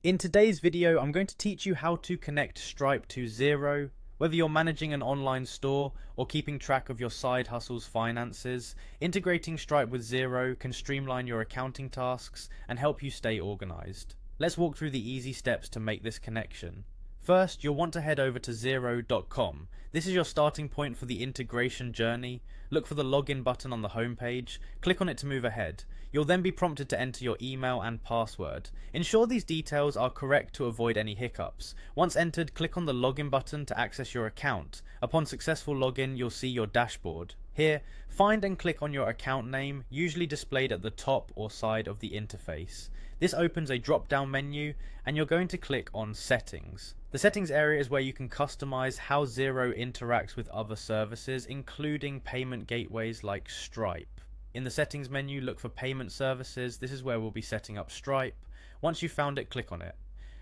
In today's video, I'm going to teach you how to connect Stripe to Xero. Whether you're managing an online store or keeping track of your side hustle's finances, integrating Stripe with Xero can streamline your accounting tasks and help you stay organized. Let's walk through the easy steps to make this connection. First, you'll want to head over to Xero.com. This is your starting point for the integration journey. Look for the login button on the homepage, click on it to move ahead. You'll then be prompted to enter your email and password. Ensure these details are correct to avoid any hiccups. Once entered, click on the login button to access your account. Upon successful login, you'll see your dashboard. Here, find and click on your account name, usually displayed at the top or side of the interface. This opens a drop-down menu and you're going to click on Settings. The settings area is where you can customize how Xero interacts with other services, including payment gateways like Stripe. In the settings menu, look for payment services. This is where we'll be setting up Stripe. Once you've found it, click on it.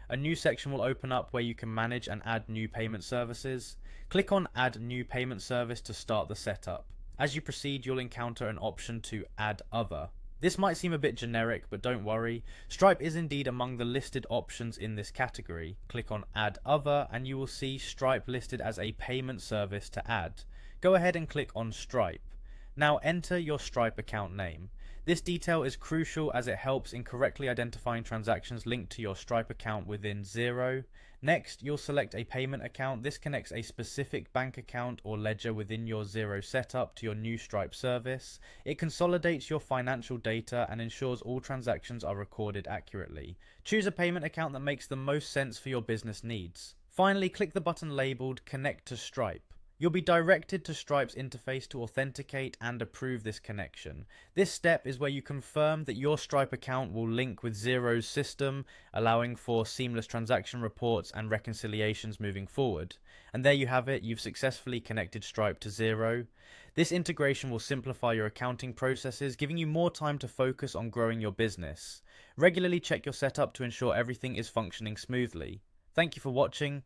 A new section will open up where you can manage and add new payment services. Click on Add New Payment Service to start the setup. As you proceed, you'll encounter an option to Add Other. This might seem a bit generic, but don't worry. Stripe is indeed among the listed options in this category. Click on Add Other and you will see Stripe listed as a payment service to add. Go ahead and click on Stripe. Now enter your Stripe account name. This detail is crucial as it helps in correctly identifying transactions linked to your Stripe account within Xero. Next, you'll select a payment account. This connects a specific bank account or ledger within your Xero setup to your new Stripe service. It consolidates your financial data and ensures all transactions are recorded accurately. Choose a payment account that makes the most sense for your business needs. Finally, click the button labeled Connect to Stripe. You'll be directed to Stripe's interface to authenticate and approve this connection. This step is where you confirm that your Stripe account will link with Xero's system, allowing for seamless transaction reports and reconciliations moving forward. And there you have it, you've successfully connected Stripe to Xero. This integration will simplify your accounting processes, giving you more time to focus on growing your business. Regularly check your setup to ensure everything is functioning smoothly. Thank you for watching.